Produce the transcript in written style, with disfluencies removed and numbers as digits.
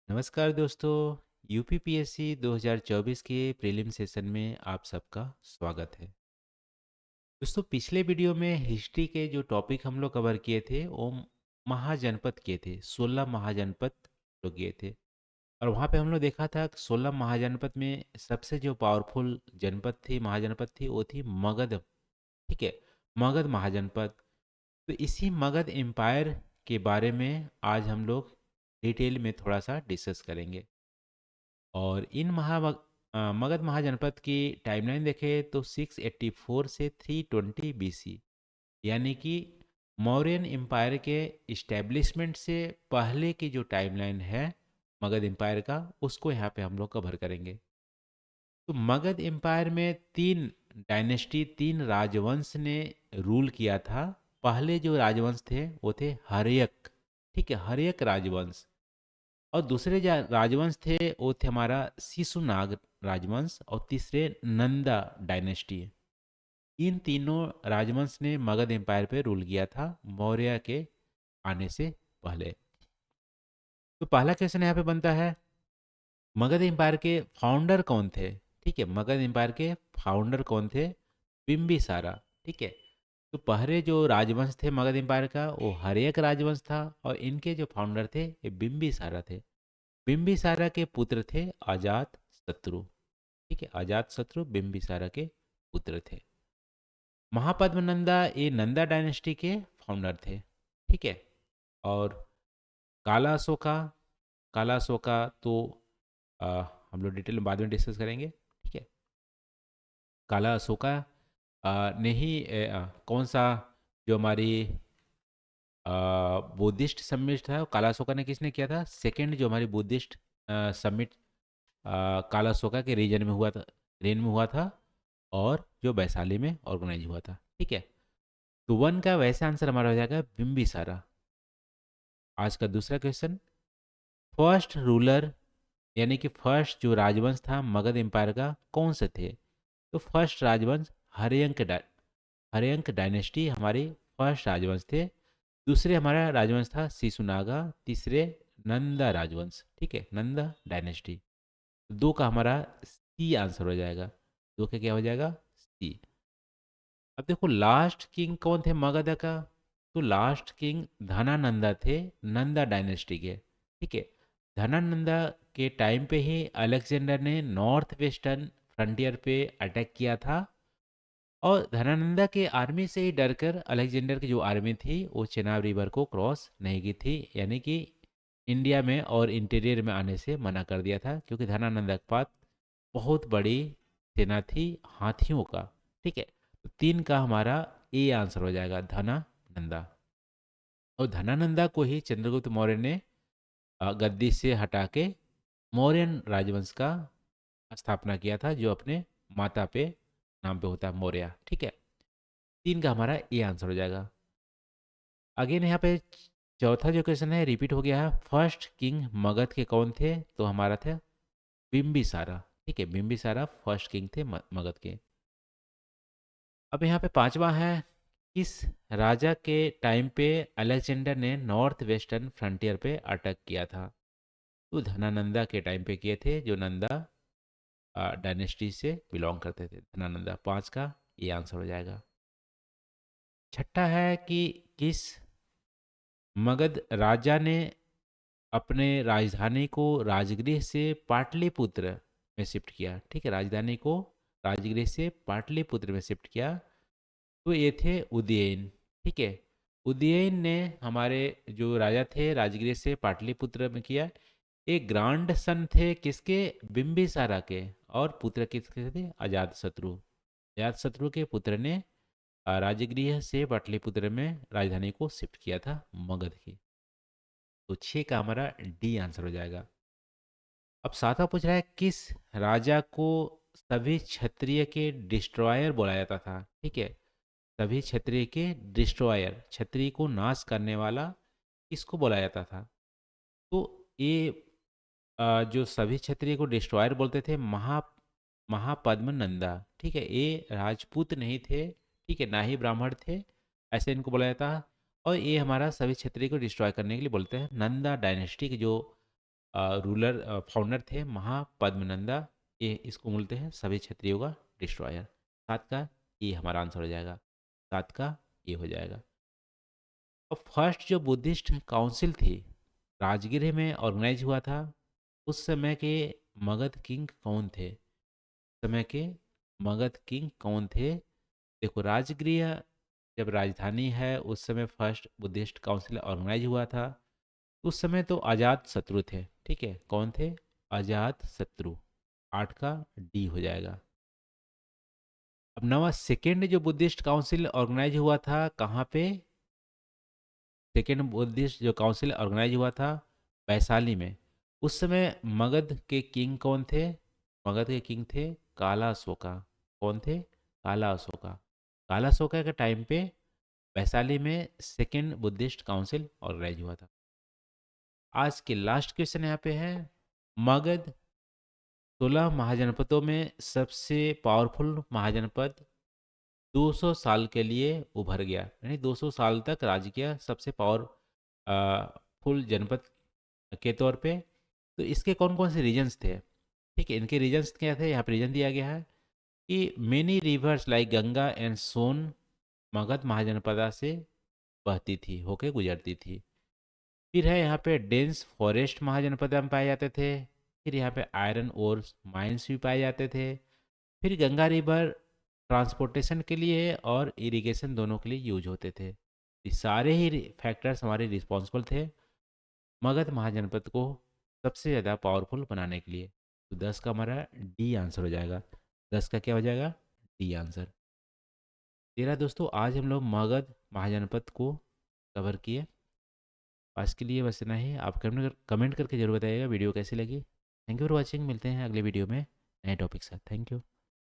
नमस्कार दोस्तों। यूपीपीएससी 2024 के प्रीलिम सेशन में आप सबका स्वागत है। दोस्तों, पिछले वीडियो में हिस्ट्री के जो टॉपिक हम लोग कवर किए थे वो महाजनपद किए थे। 16 महाजनपद लोग किए थे और वहाँ पे हम लोग देखा था कि 16 महाजनपद में सबसे जो पावरफुल जनपद थी, महाजनपद थी, वो थी मगध। ठीक है, मगध महाजनपद। तो इसी मगध एम्पायर के बारे में आज हम लोग डिटेल में थोड़ा सा डिस्कस करेंगे। और इन मगध महाजनपद की टाइमलाइन देखें तो 684 से 320 बीसी, यानी कि मौर्यन एम्पायर के इस्टेब्लिशमेंट से पहले की जो टाइमलाइन है मगध एम्पायर का, उसको यहाँ पे हम लोग कवर करेंगे। तो मगध एम्पायर में तीन डायनेस्टी, तीन राजवंश ने रूल किया था। पहले जो राजवंश थे वो थे हर्यक। ठीक है, हर्यक राजवंश। और दूसरे जो राजवंश थे वो थे हमारा शिशुनाग राजवंश, और तीसरे नंदा डायनेस्टी। इन तीनों राजवंश ने मगध एम्पायर पे रूल किया था मौर्य के आने से पहले। तो पहला क्वेश्चन यहाँ पे बनता है, मगध एम्पायर के फाउंडर कौन थे? ठीक है, मगध एम्पायर के फाउंडर कौन थे? बिम्बिसारा। ठीक है, तो पहले जो राजवंश थे मगध एम्पायर का वो हर्यक राजवंश था, और इनके जो फाउंडर थे ये बिम्बिसारा थे। बिम्बिसारा के पुत्र थे अजात शत्रु। ठीक है, अजात शत्रु बिम्बिसारा के पुत्र थे। महापद्मनंदा ये नंदा डायनेस्टी के फाउंडर थे। ठीक है, और काला अशोका, काला अशोका तो आ, हम लोग डिटेल में बाद में डिस्कस करेंगे। ठीक है, काला अशोका ने ही कौन सा जो हमारी बुद्धिस्ट समिट था, काला अशोका ने किसने किया था? सेकंड जो हमारी बुद्धिस्ट समिट कालासोका के रीजन में हुआ था, रेन में हुआ था, और जो वैशाली में ऑर्गेनाइज हुआ था। ठीक है, तो वन का वैसा आंसर हमारा हो जाएगा बिम्बिसारा। आज का दूसरा क्वेश्चन, फर्स्ट रूलर यानी कि फर्स्ट जो राजवंश था मगध एम्पायर का कौन से थे? तो फर्स्ट राजवंश हर्यंक डायनेस्टी हमारी फर्स्ट राजवंश थे। दूसरे हमारा राजवंश था शिशुनागा। तीसरे नंदा राजवंश। ठीक है, नंदा डायनेस्टी। दो का हमारा सी आंसर हो जाएगा। दो का क्या हो जाएगा? सी। अब देखो लास्ट किंग कौन थे मगध का? तो लास्ट किंग धनानंदा थे, नंदा डायनेस्टी के। ठीक है, धनानंदा के टाइम पे ही अलेक्जेंडर ने नॉर्थ वेस्टर्न फ्रंटियर पे अटैक किया था, और धनानंदा के आर्मी से ही डरकर अलेक्जेंडर की जो आर्मी थी वो चेनाब रिवर को क्रॉस नहीं की थी, यानी कि इंडिया में और इंटीरियर में आने से मना कर दिया था, क्योंकि धनानंदा के पास बहुत बड़ी सेना थी हाथियों का। ठीक है, तो तीन का हमारा ए आंसर हो जाएगा, धनानंदा। और धनानंदा को ही चंद्रगुप्त मौर्य ने गद्दी से हटा के मौर्यन राजवंश का स्थापना किया था, जो अपने माता पे नाम पे होता है मौर्य। ठीक है, तीन का हमारा ए आंसर हो जाएगा। अगेन यहाँ पे चौथा जो क्वेश्चन है रिपीट हो गया है, फर्स्ट किंग मगध के कौन थे? तो हमारा था बिम्बिसारा। ठीक है, बिम्बिसारा फर्स्ट किंग थे मगध के। अब यहाँ पे पांचवा है, किस राजा के टाइम पे अलेक्जेंडर ने नॉर्थ वेस्टर्न फ्रंटियर पे अटैक किया था? तो धनानंदा के टाइम पे किए थे, जो नंदा डायनेस्टी से बिलोंग करते थे। धनानंदा, पांच का ये आंसर हो जाएगा। छठा है कि किस मगध राजा ने अपने राजधानी को राजगृह से पाटलिपुत्र में शिफ्ट किया? ठीक है, राजधानी को राजगृह से पाटलिपुत्र में शिफ्ट किया। तो ये थे उदयन। ठीक है, उदयन ने हमारे जो राजा थे राजगृह से पाटलिपुत्र में किया। एक ग्रांड सन थे किसके? बिम्बिसारा के। और पुत्र किसके थे? अजातशत्रु। अजातशत्रु के पुत्र ने राजगृह से पाटलिपुत्र में राजधानी को शिफ्ट किया था मगध की। तो छः का हमारा डी आंसर हो जाएगा। अब सातवां पूछ रहा है, किस राजा को सभी क्षत्रिय के डिस्ट्रॉयर बोला जाता था? ठीक है, सभी क्षत्रिय के डिस्ट्रॉयर, क्षत्रिय को नाश करने वाला किसको बोला जाता था? तो ये जो सभी क्षत्रिय को डिस्ट्रॉयर बोलते थे, महापद्मनंदा। ठीक है, ये राजपूत नहीं थे, ठीक है, ना ही ब्राह्मण थे, ऐसे इनको बोला जाता है। और ये हमारा सभी क्षत्रिय को डिस्ट्रॉय करने के लिए बोलते हैं। नंदा डायनेस्टी के जो रूलर फाउंडर थे महापद्मनंदा। ये इसको बोलते हैं सभी क्षत्रियों का डिस्ट्रॉयर। सात का ये हमारा आंसर हो जाएगा, सात का ये हो जाएगा। और फर्स्ट जो बुद्धिस्ट काउंसिल थी राजगीर में ऑर्गेनाइज हुआ था, उस समय के मगध किंग कौन थे? समय के मगध किंग कौन थे? देखो, राजगृह जब राजधानी है, उस समय फर्स्ट बुद्धिस्ट काउंसिल ऑर्गेनाइज हुआ था। उस समय तो अजात शत्रु थे। ठीक है, कौन थे? अजात शत्रु। आठ का डी हो जाएगा। अब नवा सेकेंड जो बुद्धिस्ट काउंसिल ऑर्गेनाइज हुआ था कहाँ पे? सेकेंड बुद्धिस्ट जो काउंसिल ऑर्गेनाइज हुआ था वैशाली में। उस समय मगध के किंग कौन थे? मगध के किंग थे काला अशोका। कौन थे? काला अशोका। काला अशोका के टाइम पे वैशाली में सेकेंड बुद्धिस्ट काउंसिल ऑर्गेनाइज हुआ था। आज के लास्ट क्वेश्चन यहाँ पे है, मगध 16 महाजनपदों में सबसे पावरफुल महाजनपद 200 साल के लिए उभर गया, यानी 200 साल तक राज्य किया सबसे पावरफुल जनपद के तौर पे। तो इसके कौन कौन से रीजन्स थे? ठीक है, इनके रीजन्स क्या थे? यहाँ पे रीजन दिया गया है कि many rivers like Ganga and Son Magadha Mahajanapada से बहती थी, होके गुजरती थी। फिर है यहाँ पे डेंस फॉरेस्ट महाजनपदा में पाए जाते थे। फिर यहाँ पे आयरन ओर माइंस भी पाए जाते थे। फिर गंगा रिवर ट्रांसपोर्टेशन के लिए और इरिगेशन दोनों के लिए यूज होते थे। ये सारे ही फैक्टर्स हमारे रिस्पॉन्सिबल थे मगध महाजनपद को सबसे ज़्यादा पावरफुल बनाने के लिए। तो 10 का हमारा डी आंसर हो जाएगा। 10 का क्या हो जाएगा? D answer. तेरह दोस्तों, आज हम लोग मगध महाजनपद को कवर किए। आज के लिए बस इतना ही। आप कमेंट करके जरूर बताइएगा वीडियो कैसी लगी। Thank you for watching. मिलते हैं अगले वीडियो में नए टॉपिक साथ। Thank you.